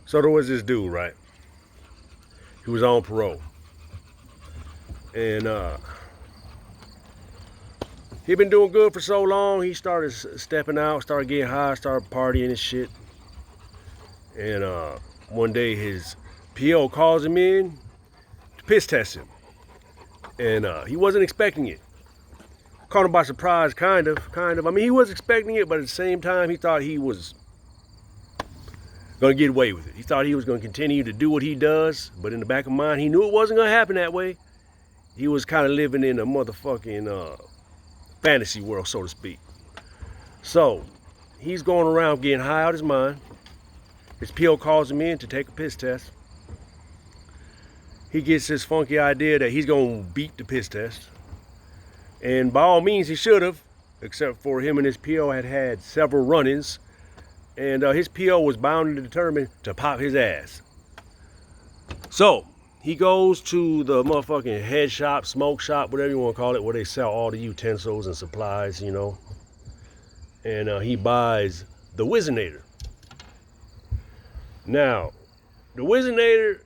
So there was this dude, right? He was on parole. And he'd been doing good for so long, he started stepping out, started getting high, started partying and shit. And one day his PO calls him in to piss test him. And he wasn't expecting it. Caught him by surprise, kind of. I mean, he was expecting it, but at the same time, he thought he was going to get away with it. He thought he was going to continue to do what he does, but in the back of his mind, he knew it wasn't going to happen that way. He was kind of living in a motherfucking fantasy world, so to speak. So, he's going around getting high out of his mind. His PO calls him in to take a piss test. He gets this funky idea that he's going to beat the piss test. And by all means, he should have, except for him and his PO had several run-ins. And his PO was bound and determined to pop his ass. So, he goes to the motherfucking head shop, smoke shop, whatever you want to call it, where they sell all the utensils and supplies, you know. And he buys the Whizzinator. Now, the Whizzinator,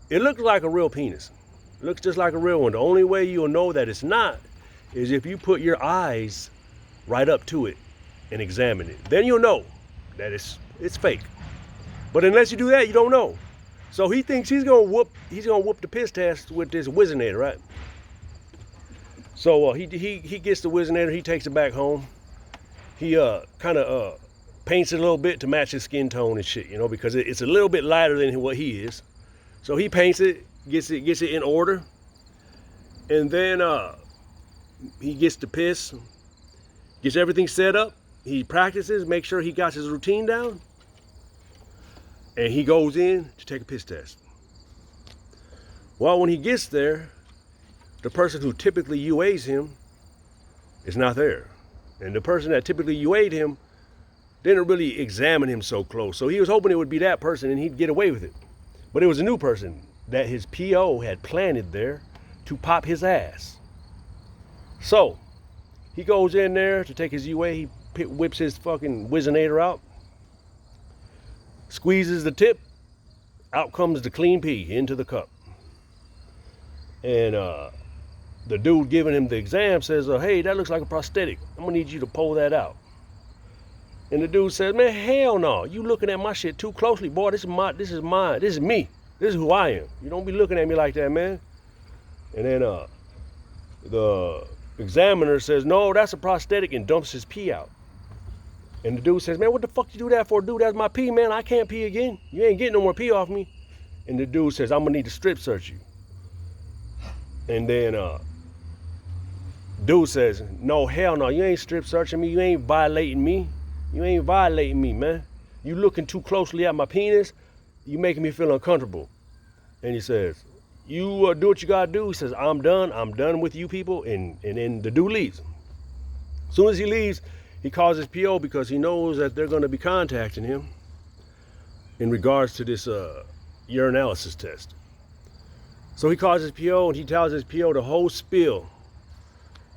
it looks like a real penis. It looks just like a real one. The only way you'll know that it's not is if you put your eyes right up to it and examine it. Then you'll know that it's fake. But unless you do that, you don't know. So he thinks he's gonna whoop the piss test with this Whizzinator, right? So he gets the Whizzinator, he takes it back home. He kind of paints it a little bit to match his skin tone and shit, you know, because it's a little bit lighter than what he is. So he paints it, gets it in order, and then he gets the piss, gets everything set up. He practices, makes sure he got his routine down, and he goes in to take a piss test. Well, when he gets there, the person who typically UAs him is not there. And the person that typically UA'd him didn't really examine him so close. So he was hoping it would be that person and he'd get away with it. But it was a new person that his PO had planted there to pop his ass. So he goes in there to take his UA, he whips his fucking Whizzinator out, squeezes the tip, out comes the clean pee into the cup. And the dude giving him the exam says, hey, that looks like a prosthetic. I'm gonna need you to pull that out. And the dude says, man, hell no. You looking at my shit too closely, boy. This is mine. This is me. This is who I am. You don't be looking at me like that, man. And then the examiner says, no, that's a prosthetic, and dumps his pee out. And the dude says, man, what the fuck you do that for, dude? That's my pee, man. I can't pee again. You ain't getting no more pee off me. And the dude says, I'm gonna need to strip search you. And then dude says, no, hell no. You ain't strip searching me. You ain't violating me. You ain't violating me, man. You looking too closely at my penis. You making me feel uncomfortable. And he says, you do what you gotta do. He says, I'm done with you people. And then the dude leaves. As soon as he leaves, he calls his PO because he knows that they're gonna be contacting him in regards to this urinalysis test. So he calls his PO and he tells his PO the whole spiel,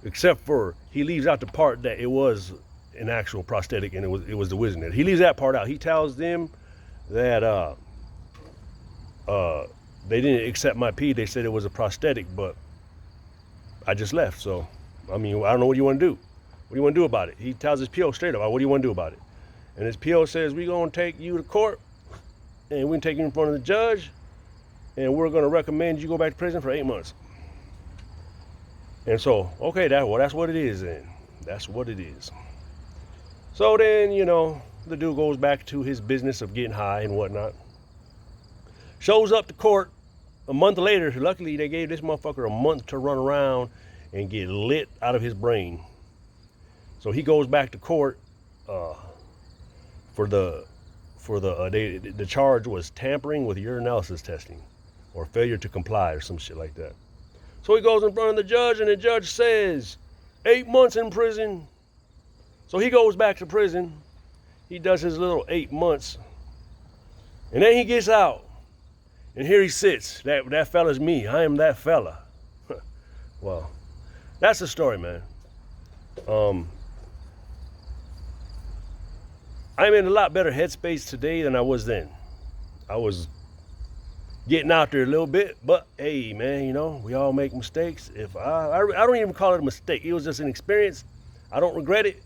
except for he leaves out the part that it was an actual prosthetic and it was the Whizzinator. He leaves that part out. He tells them that they didn't accept my pee. They said it was a prosthetic, but I just left. So, I mean, I don't know what you want to do. What do you want to do about it? He tells his PO straight up, what do you want to do about it? And his PO says, we're going to take you to court and we're going to take you in front of the judge and we're going to recommend you go back to prison for 8 months. And so, okay, that's what it is then. That's what it is. So then, you know, the dude goes back to his business of getting high and whatnot. Shows up to court a month later. Luckily, they gave this motherfucker a month to run around and get lit out of his brain. So he goes back to court for the charge was tampering with urinalysis testing or failure to comply or some shit like that. So he goes in front of the judge and the judge says 8 months in prison. So he goes back to prison. He does his little 8 months. And then he gets out. And here he sits. That fella's me. I am that fella. Well, that's the story, man. I'm in a lot better headspace today than I was then. I was getting out there a little bit, but hey, man, you know, we all make mistakes. If I don't even call it a mistake. It was just an experience. I don't regret it.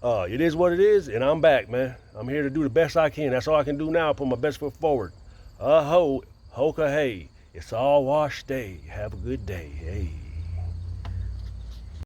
It is what it is, and I'm back, man. I'm here to do the best I can. That's all I can do now. Put my best foot forward. Hoka hey. It's all wash day. Have a good day. Hey.